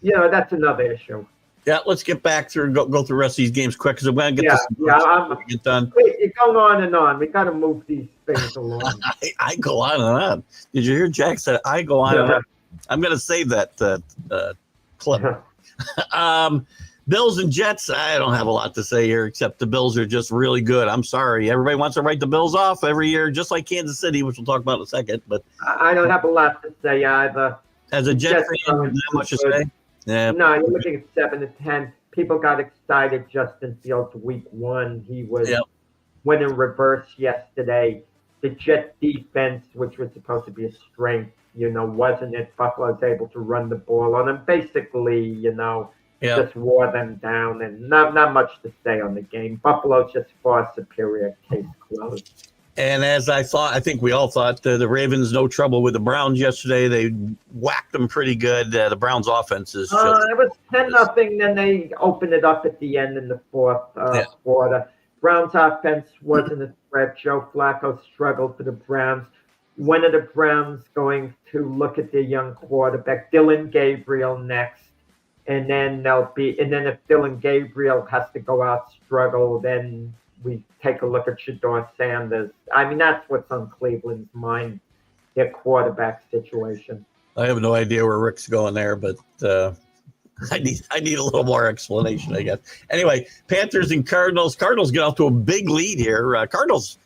that's another issue. Yeah, let's get back through go through the rest of these games quick because I'm going to get get done. You're going on and on. We got to move these things along. I go on and on. Did you hear Jack said I go on and on? I'm going to save that clip. Bills and Jets, I don't have a lot to say here except the Bills are just really good. I'm sorry. Everybody wants to write the Bills off every year, just like Kansas City, which we'll talk about in a second. But I don't have a lot to say either. As a Jets fan, not much to say. Yeah. No, you're looking at 7-10. People got excited. Justin Fields, week 1, he was went in reverse yesterday. The Jets defense, which was supposed to be a strength, wasn't it? Buffalo was able to run the ball on them. Basically, just wore them down, and not much to say on the game. Buffalo's just far superior. Case closed. And as I think we all thought, the Ravens no trouble with the Browns yesterday. They whacked them pretty good. The Browns' offense is just... It was 10-0. Then they opened it up at the end in the fourth quarter. Browns' offense wasn't a threat. Joe Flacco struggled for the Browns. When are the Browns going to look at their young quarterback, Dylan Gabriel, next? And then if Dylan Gabriel has to go out struggle, then we take a look at Shedeur Sanders. I mean, that's what's on Cleveland's mind, their quarterback situation. I have no idea where Rick's going there, but I need a little more explanation, I guess. Anyway, Panthers and Cardinals. Cardinals get off to a big lead here. Cardinals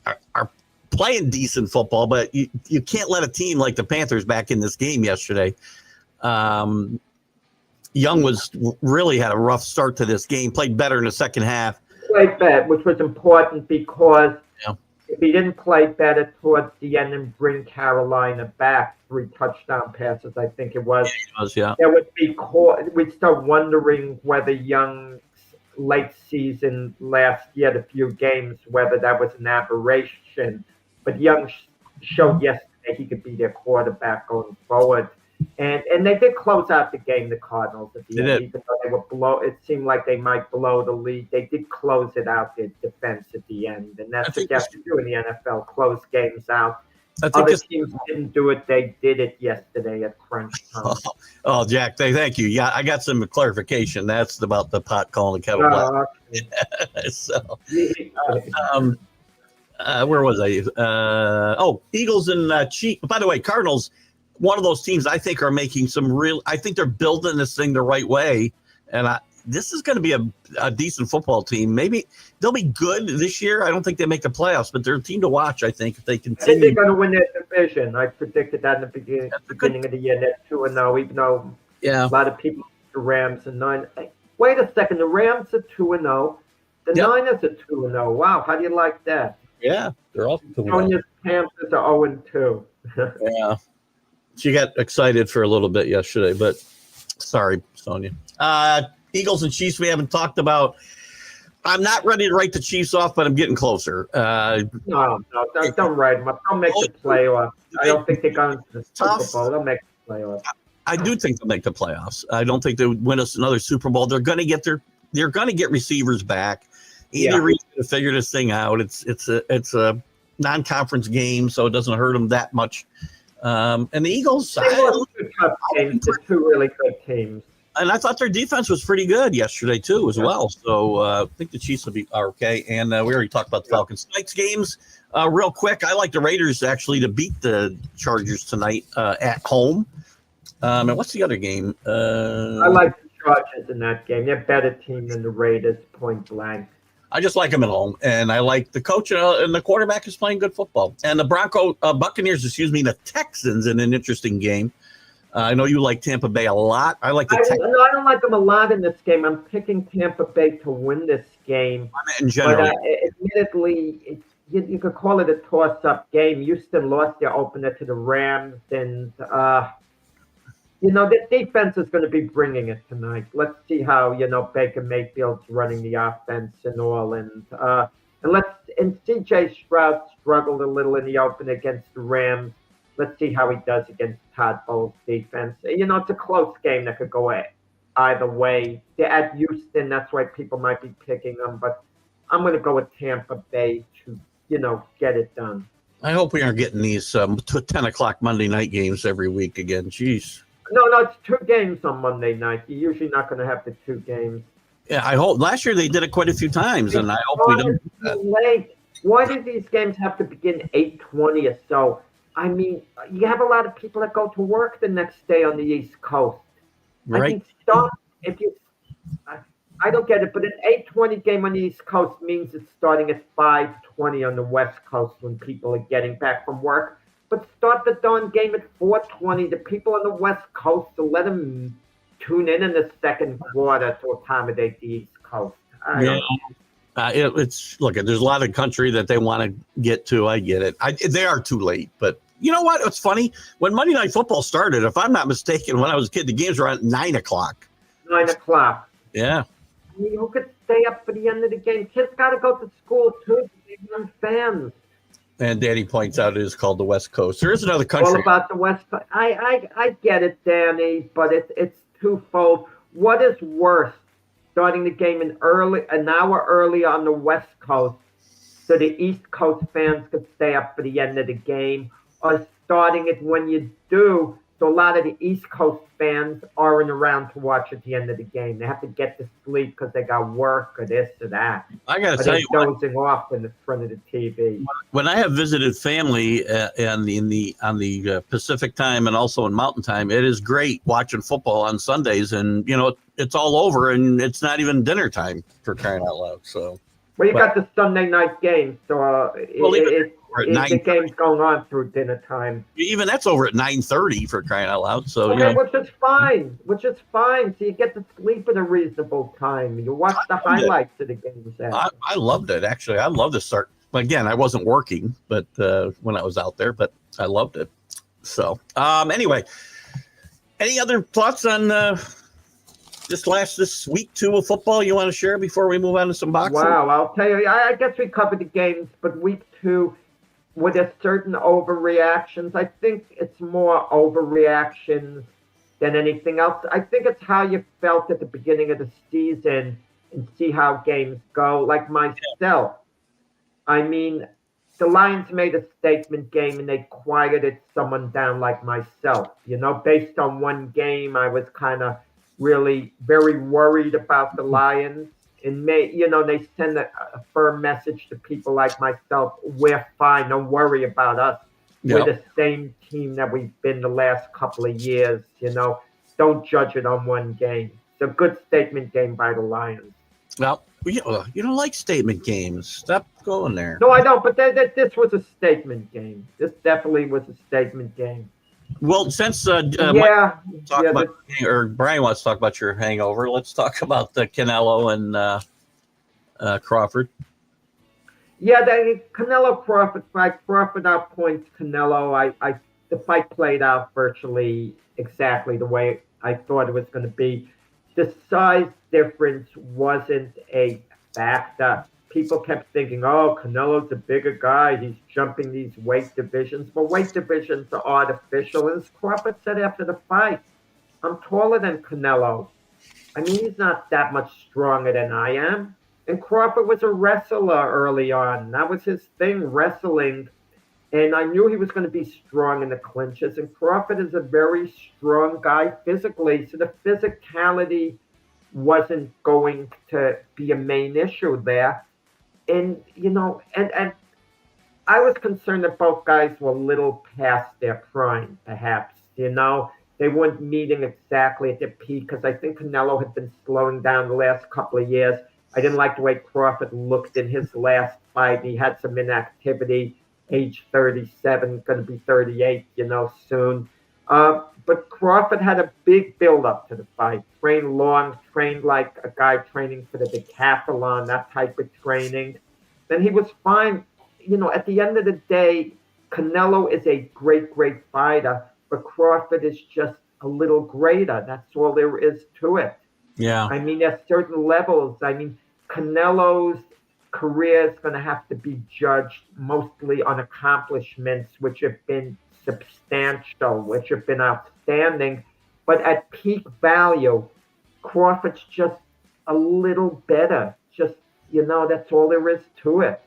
are playing decent football, but you can't let a team like the Panthers back in this game yesterday. Young really had a rough start to this game, played better in the second half. Played better, which was important because if he didn't play better towards the end and bring Carolina back, 3 touchdown passes, I think it was. It would be we'd start wondering whether Young's late season last year, the few games, whether that was an aberration. But Young showed yesterday he could be their quarterback going forward. And they did close out the game, the Cardinals, at the end. Even though they were it seemed like they might blow the lead. They did close it out, their defense at the end. And that's what you have to do in the NFL, close games out. I think Other this. teams didn't do it. They did it yesterday at crunch time. Oh, Jack, thank you. Yeah, I got some clarification. That's about the pot calling the kettle black. Okay. So, Yeah. um, where was I? Eagles and Chiefs. By the way, Cardinals, one of those teams I think are making some real. I think they're building this thing the right way, and this is going to be a decent football team. Maybe they'll be good this year. I don't think they make the playoffs, but they're a team to watch. I think if they I think continue. they're going to win their division. I predicted that in the beginning of the year. They're 2-0, even though Yeah, a lot of people the Rams are 9. Hey, wait a second, the Rams are 2-0. The Yep. Niners are 2-0. Wow, how do you like that? yeah, they're all. Sonia's Panthers are 0-2. Yeah, she got excited for a little bit yesterday, but sorry, Sonia. Eagles and Chiefs we haven't talked about. I'm not ready to write the Chiefs off, but I'm getting closer. No, don't write them up. Don't make the playoffs. I don't think they're going to the Super Tough. Bowl. They'll make the playoffs. I do think they'll make the playoffs. I don't think they'll win us another Super Bowl. They're going to get receivers back. Andy Reid's going to figure this thing out. It's a non-conference game, so it doesn't hurt them that much. And the Eagles, They lost 2 tough games to 2 really good teams. and I thought their defense was pretty good yesterday too, as well. So I think the Chiefs are okay. And we already talked about the Falcons tonight's games. Real quick, I like the Raiders actually to beat the Chargers tonight at home. And what's the other game? I like the Chargers in that game. They're a better team than the Raiders, point blank. I just like them at home, and I like the coach and the quarterback is playing good football. And the Buccaneers, the Texans in an interesting game. I know you like Tampa Bay a lot. I like the Texans I don't like them a lot in this game. I'm picking Tampa Bay to win this game. in general. But admittedly, you could call it a toss-up game. Houston lost their opener to the Rams, and the defense is going to be bringing it tonight. Let's see how Baker Mayfield's running the offense and all, and C.J. Stroud struggled a little in the open against the Rams. Let's see how he does against Todd Bowles' defense. It's a close game that could go either way. They're at Houston, that's why people might be picking them, but I'm going to go with Tampa Bay to get it done. I hope we aren't getting these 10 o'clock Monday night games every week again. Jeez. No, it's 2 games on Monday night. You're usually not going to have the 2 games. Yeah, I hope. Last year they did it quite a few times, and I hope we don't do that. Late. Why do these games have to begin 8:20 or so? I mean, you have a lot of people that go to work the next day on the East Coast. Right. I mean, I don't get it, but an 8:20 game on the East Coast means it's starting at 5:20 on the West Coast when people are getting back from work. But start the darn game at 4:20. The people on the West Coast, to let them tune in the second quarter to accommodate the East Coast. It's look. There's a lot of country that they want to get to. I get it. They are too late, but you know what? It's funny when Monday Night Football started. If I'm not mistaken, when I was a kid, the games were at 9 o'clock. 9 o'clock. Yeah. I mean, who could stay up for the end of the game? Kids got to go to school too. They're young fans. And Danny points out it is called the West Coast. There is another country. All about the West Coast. I get it, Danny, but it's twofold. What is worse, starting the game an hour early on the West Coast so the East Coast fans could stay up for the end of the game, or starting it when you do so a lot of the East Coast fans aren't around to watch at the end of the game. They have to get to sleep because they got work or this or that. I got to tell you, dozing off in the front of the TV. When I have visited family on the Pacific time and also in Mountain time, it is great watching football on Sundays, and it's all over, and it's not even dinner time, for crying out loud. So, well, you got the Sunday night game, so the game's going on through dinner time. Even that's over at 9:30, for crying out loud. So, okay, which is fine. So you get to sleep at a reasonable time. You watch the highlights of the games. I loved it, actually. I love to start. Again, I wasn't working, but when I was out there, but I loved it. So, anyway, any other thoughts on this week 2 of football you want to share before we move on to some boxing? Wow, I'll tell you, I guess we covered the games, but week 2, with a certain overreactions, I think it's more overreactions than anything else. I think it's how you felt at the beginning of the season and see how games go. Like myself, I mean, the Lions made a statement game and they quieted someone down like myself. Based on one game, I was kind of really very worried about the Lions. And they send a firm message to people like myself. We're fine. Don't worry about us. We're Yep. the same team that we've been the last couple of years. Don't judge it on one game. It's a good statement game by the Lions. Well, you don't like statement games. Stop going there. No, I don't. But this was a statement game. This definitely was a statement game. Well, since Yeah, talk yeah. about, or Brian wants to talk about your hangover, let's talk about the Canelo and Crawford. Yeah, the Canelo Crawford fight. Crawford outpoints Canelo. The fight played out virtually exactly the way I thought it was going to be. The size difference wasn't a factor. People kept thinking, "Oh, Canelo's a bigger guy. He's jumping these weight divisions." But weight divisions are artificial. And as Crawford said after the fight, "I'm taller than Canelo. I mean, he's not that much stronger than I am." And Crawford was a wrestler early on. That was his thing, wrestling. And I knew he was going to be strong in the clinches. And Crawford is a very strong guy physically. So the physicality wasn't going to be a main issue there. And, and I was concerned that both guys were a little past their prime, perhaps. They weren't meeting exactly at their peak because I think Canelo had been slowing down the last couple of years. I didn't like the way Crawford looked in his last fight. He had some inactivity, age 37, going to be 38, soon. But Crawford had a big build-up to the fight. Trained long, trained like a guy training for the decathlon, that type of training. Then he was fine. At the end of the day, Canelo is a great, great fighter, but Crawford is just a little greater. That's all there is to it. Yeah. I mean, there's certain levels. I mean, Canelo's career is going to have to be judged mostly on accomplishments, which have been substantial, which have been outstanding. But at peak value, Crawford's just a little better. Just, that's all there is to it.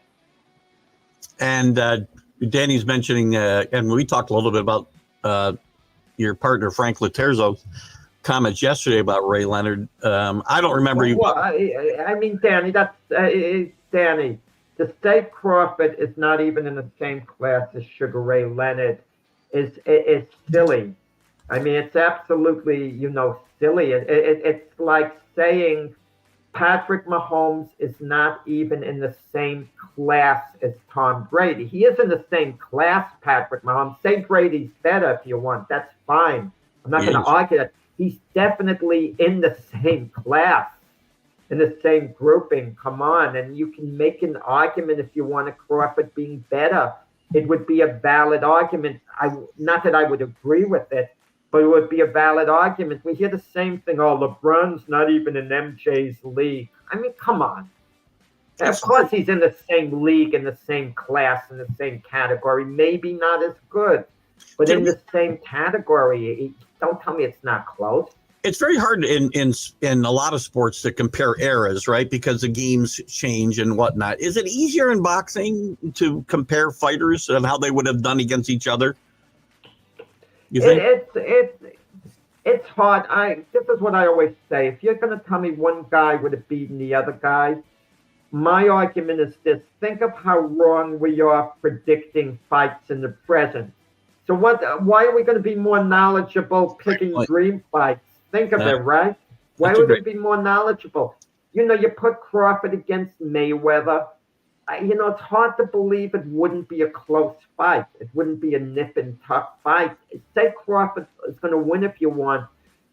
And Danny's mentioning, and we talked a little bit about your partner, Frank Laterzo, comments yesterday about Ray Leonard. I don't remember you. Well, I mean, Danny, Danny. To say Crawford is not even in the same class as Sugar Ray Leonard is silly. I mean, it's absolutely, silly. It's like saying Patrick Mahomes is not even in the same class as Tom Brady. He is in the same class, Patrick Mahomes. Say Brady's better if you want. That's fine. I'm not going to argue that. He's definitely in the same class, in the same grouping. Come on. And you can make an argument if you want Crawford being better. It would be a valid argument. Not that I would agree with it, but it would be a valid argument. We hear the same thing. Oh, LeBron's not even in MJ's league. I mean, come on. Of course, he's in the same league, in the same class, in the same category. Maybe not as good, but in the same category. Don't tell me it's not close. It's very hard in a lot of sports to compare eras, right? Because the games change and whatnot. Is it easier in boxing to compare fighters and how they would have done against each other? You think? It's hard. This is what I always say. If you're going to tell me one guy would have beaten the other guy, my argument is this. Think of how wrong we are predicting fights in the present. So why are we going to be more knowledgeable picking dream fights? Think of it, right? Why would we be more knowledgeable? You put Crawford against Mayweather. It's hard to believe it wouldn't be a close fight. It wouldn't be a nip and tuck fight. Say Crawford is going to win if you want.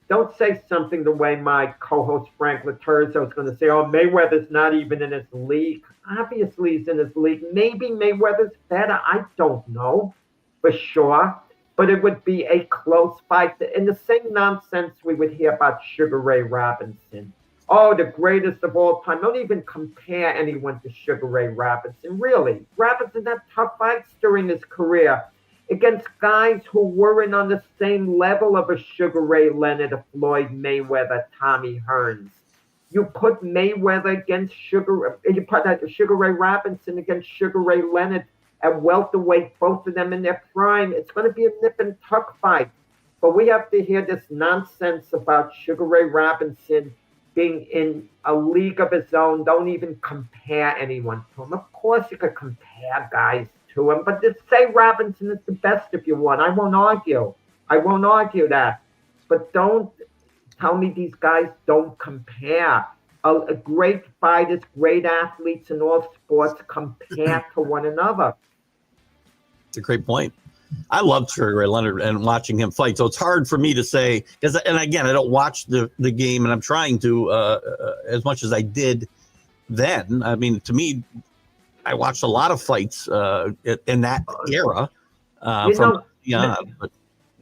Don't say something the way my co-host Frank Laterzo is going to say, oh, Mayweather's not even in his league. Obviously he's in his league. Maybe Mayweather's better. I don't know for sure. But it would be a close fight. In the same nonsense we would hear about Sugar Ray Robinson. Oh, the greatest of all time. Don't even compare anyone to Sugar Ray Robinson. Really. Robinson had tough fights during his career against guys who weren't on the same level of a Sugar Ray Leonard, a Floyd Mayweather, Tommy Hearns. You put Mayweather against Sugar Ray Robinson against Sugar Ray Leonard, at welterweight, both of them in their prime. It's going to be a nip and tuck fight. But we have to hear this nonsense about Sugar Ray Robinson being in a league of his own. Don't even compare anyone to him. Of course, you could compare guys to him, but just say Robinson is the best if you want. I won't argue. I won't argue that. But don't tell me these guys don't compare. A great fighters, great athletes in all sports compare to one another. It's a great point. I love Sugar Ray Leonard and watching him fight. So it's hard for me to say, and again, I don't watch the game, and I'm trying to as much as I did then. I mean, to me, I watched a lot of fights in that era but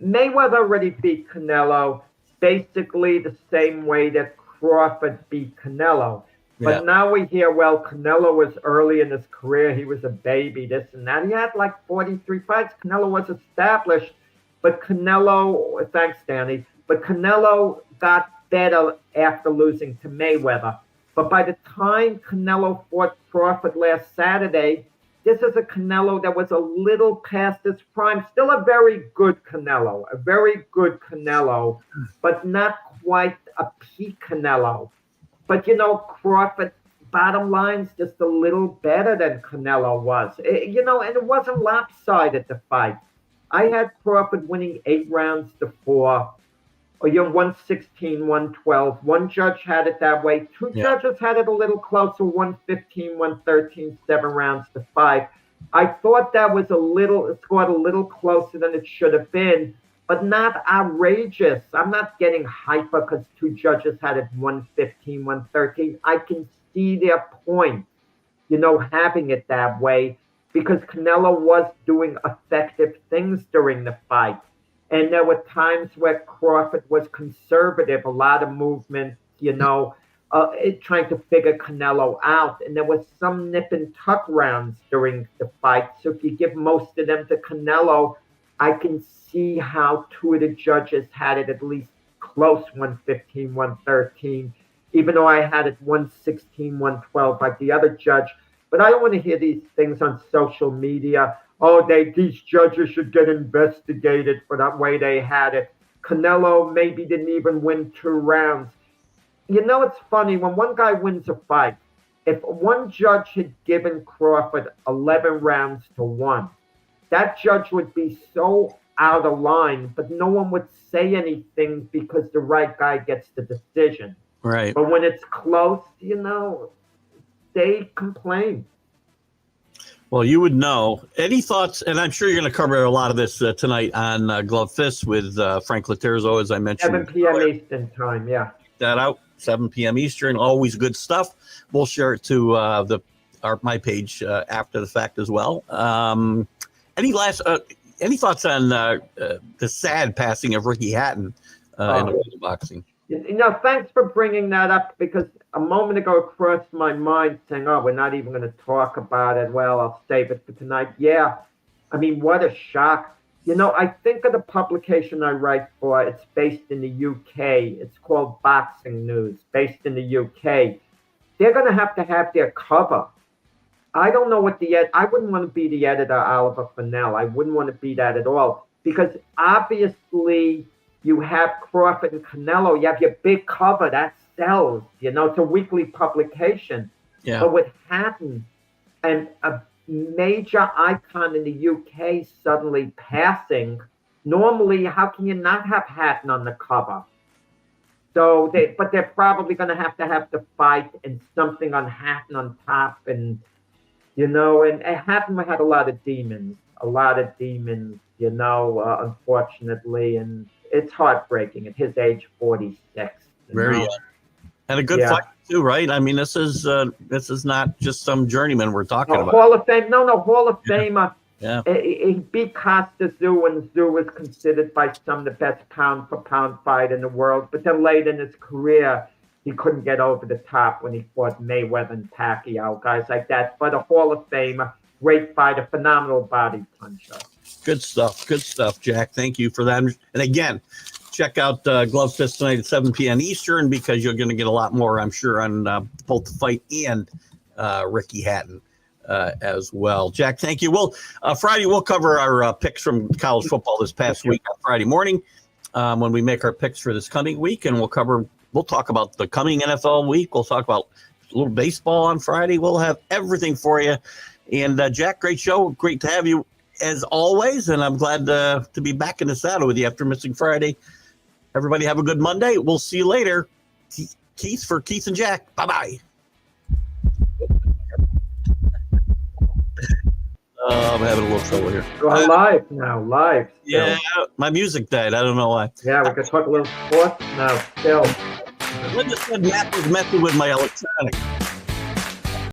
Mayweather already beat Canelo basically the same way that Crawford beat Canelo. But now we hear, well, Canelo was early in his career. He was a baby, this and that. He had like 43 fights. Canelo was established. But Canelo, thanks, Danny, but Canelo got better after losing to Mayweather. But by the time Canelo fought Crawford last Saturday, this is a Canelo that was a little past his prime. Still a very good Canelo, but not quite a peak Canelo. But, Crawford, bottom line's just a little better than Canelo was. And it wasn't lopsided, the fight. I had Crawford winning 8 rounds to 4, or 116, 112. One judge had it that way. Two judges had it a little closer, 115, 113, 7 rounds to 5. I thought that was scored a little closer than it should have been, but not outrageous. I'm not getting hyper because 2 judges had it 115, 113. I can see their point, having it that way, because Canelo was doing effective things during the fight. And there were times where Crawford was conservative, a lot of movement, trying to figure Canelo out. And there was some nip and tuck rounds during the fight. So if you give most of them to Canelo, I can see how 2 of the judges had it at least close, 115, 113, even though I had it 116, 112 like the other judge. But I don't want to hear these things on social media. Oh, these judges should get investigated for that way they had it. Canelo maybe didn't even win 2 rounds. It's funny, when one guy wins a fight, if one judge had given Crawford 11 rounds to 1, that judge would be so out of line, but no one would say anything because the right guy gets the decision. Right. But when it's close, they complain. Well, you would know. Any thoughts? And I'm sure you're going to cover a lot of this tonight on Glove Fist with Frank Laterzo, as I mentioned. 7 p.m. Eastern time, yeah. That out, 7 p.m. Eastern. Always good stuff. We'll share it to my page after the fact as well. Any thoughts on the sad passing of Ricky Hatton in the world of boxing? Thanks for bringing that up, because a moment ago it crossed my mind saying, we're not even going to talk about it. Well, I'll save it for tonight. Yeah, I mean, what a shock. I think of the publication I write for. It's based in the UK. It's called Boxing News, based in the UK. They're going to have their cover. I don't know what I wouldn't want to be the editor, Oliver Fennell. I wouldn't want to be that at all, because obviously you have Crawford and Canelo. You have your big cover that sells. It's a weekly publication. Yeah. But with Hatton and a major icon in the UK suddenly passing, normally, how can you not have Hatton on the cover? So they're probably going to have the fight and something on Hatton on top, and Hatton had a lot of demons, unfortunately, and it's heartbreaking at his age, 46. Very young. And a good fight too, right? I mean, this is not just some journeyman we're talking about. Hall of Fame, Hall of Famer. Yeah. He beat Costa Tszyu, and Tszyu was considered by some the best pound-for-pound fight in the world. But then late in his career, he couldn't get over the top when he fought Mayweather and Pacquiao, guys like that. But a Hall of Famer, great fighter, phenomenal body puncher. Good stuff, Jack. Thank you for that. And again, check out Glove Fist tonight at 7 p.m. Eastern, because you're going to get a lot more, I'm sure, on both the fight and Ricky Hatton. as well. Jack, thank you. Well, Friday we'll cover our picks from college football this past week on Friday morning when we make our picks for this coming week, and we'll talk about the coming NFL week. We'll talk about a little baseball on Friday. We'll have everything for you. And Jack, great show. Great to have you as always, and I'm glad to be back in the saddle with you after missing Friday. Everybody have a good Monday. We'll see you later. Keith for Keith and Jack. Bye-bye. I'm having a little trouble here. We're live now, live. Still. Yeah, my music died. I don't know why. Yeah, we can talk a little sports now, still. Linda said Matt was messing with my electronics.